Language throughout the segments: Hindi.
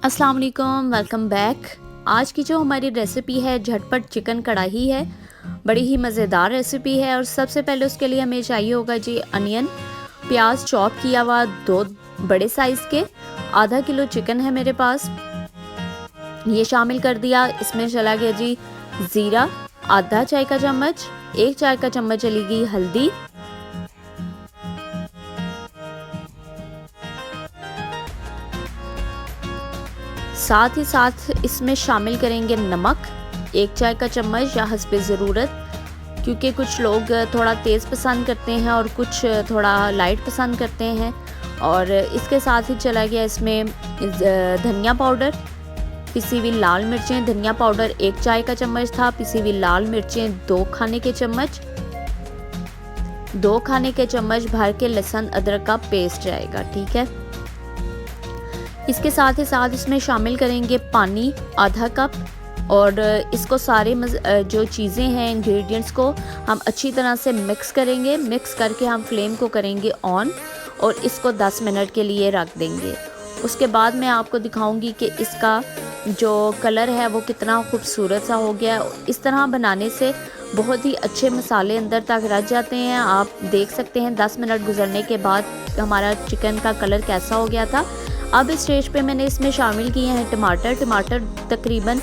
अस्सलाम वालेकुम, वेलकम बैक। आज की जो हमारी रेसिपी है झटपट चिकन कढ़ाई है। बड़ी ही मज़ेदार रेसिपी है और सबसे पहले उसके लिए हमें चाहिए होगा जी अनियन, प्याज चॉप किया हुआ 2 बड़े साइज़ के, आधा किलो चिकन है मेरे पास, ये शामिल कर दिया। इसमें चला गया जी ज़ीरा आधा चाय का चम्मच, 1 चाय का चम्मच चलेगी हल्दी, साथ ही साथ इसमें शामिल करेंगे नमक 1 चाय का चम्मच या हस्बे ज़रूरत, क्योंकि कुछ लोग थोड़ा तेज़ पसंद करते हैं और कुछ थोड़ा लाइट पसंद करते हैं। और इसके साथ ही चला गया इसमें धनिया पाउडर, पिसी हुई लाल मिर्चें, धनिया पाउडर 1 चाय का चम्मच था, पिसी हुई लाल मिर्चें 2 खाने के चम्मच, 2 खाने के चम्मच भर के लहसुन अदरक का पेस्ट जाएगा, ठीक है। इसके साथ ही साथ इसमें शामिल करेंगे पानी आधा कप और इसको सारे जो चीज़ें हैं इंग्रेडिएंट्स को हम अच्छी तरह से मिक्स करेंगे। मिक्स करके हम फ्लेम को करेंगे ऑन और इसको 10 मिनट के लिए रख देंगे। उसके बाद मैं आपको दिखाऊंगी कि इसका जो कलर है वो कितना खूबसूरत सा हो गया। इस तरह बनाने से बहुत ही अच्छे मसाले अंदर तक रच जाते हैं। आप देख सकते हैं 10 मिनट गुजरने के बाद हमारा चिकन का कलर कैसा हो गया था। अब इस स्टेज पे मैंने इसमें शामिल किए हैं टमाटर तकरीबन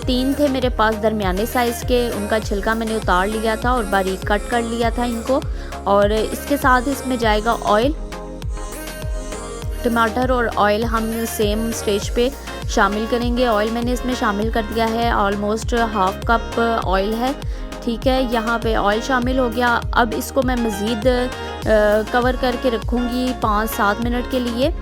3 थे मेरे पास दरमियाने साइज़ के, उनका छिलका मैंने उतार लिया था और बारीक कट कर लिया था इनको। और इसके साथ इसमें जाएगा ऑयल, टमाटर और ऑयल हम सेम स्टेज पे शामिल करेंगे। ऑयल मैंने इसमें शामिल कर दिया है, ऑलमोस्ट हाफ कप ऑयल है, ठीक है। यहाँ पे ऑयल शामिल हो गया। अब इसको मैं मज़ीद कवर करके रखूँगी 5-7 मिनट के लिए।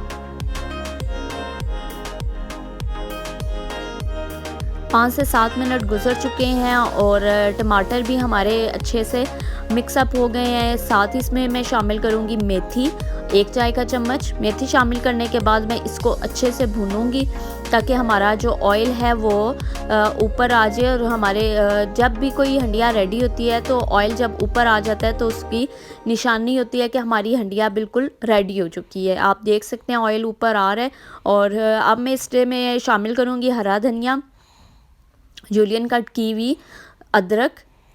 5 से 7 मिनट गुजर चुके हैं और टमाटर भी हमारे अच्छे से मिक्सअप हो गए हैं। साथ ही इसमें मैं शामिल करूंगी मेथी 1 चाय का चम्मच। मेथी शामिल करने के बाद मैं इसको अच्छे से भूनूंगी ताकि हमारा जो ऑयल है वो ऊपर आ जाए। और हमारे जब भी कोई हंडिया रेडी होती है तो ऑयल जब ऊपर आ जाता है तो उसकी निशानी होती है कि हमारी हंडिया बिल्कुल रेडी हो चुकी है। आप देख सकते हैं ऑयल ऊपर आ रहा है। और अब मैं इसमें शामिल करूँगी हरा धनिया, जूलियन कट की हुई अदरक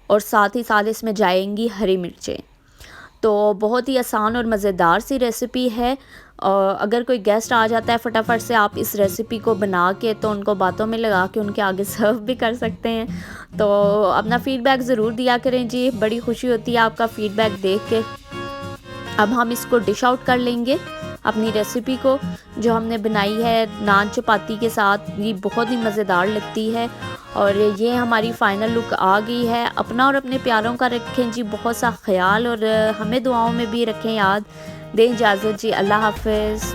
और साथ ही साथ इसमें जाएंगी हरी मिर्चें। तो बहुत ही आसान और मज़ेदार सी रेसिपी है। अगर कोई गेस्ट आ जाता है फटाफट से आप इस रेसिपी को बना के तो उनको बातों में लगा के उनके आगे सर्व भी कर सकते हैं। तो अपना फ़ीडबैक ज़रूर दिया करें जी, बड़ी खुशी होती है आपका फ़ीडबैक देख के। अब हम इसको डिश आउट कर लेंगे अपनी रेसिपी को जो हमने बनाई है नान चपाती के साथ। ये बहुत ही मज़ेदार लगती है और ये हमारी फ़ाइनल लुक आ गई है। अपना और अपने प्यारों का रखें जी बहुत सा ख्याल और हमें दुआओं में भी रखें याद। दें इजाज़त जी, अल्लाह हाफ़िज़।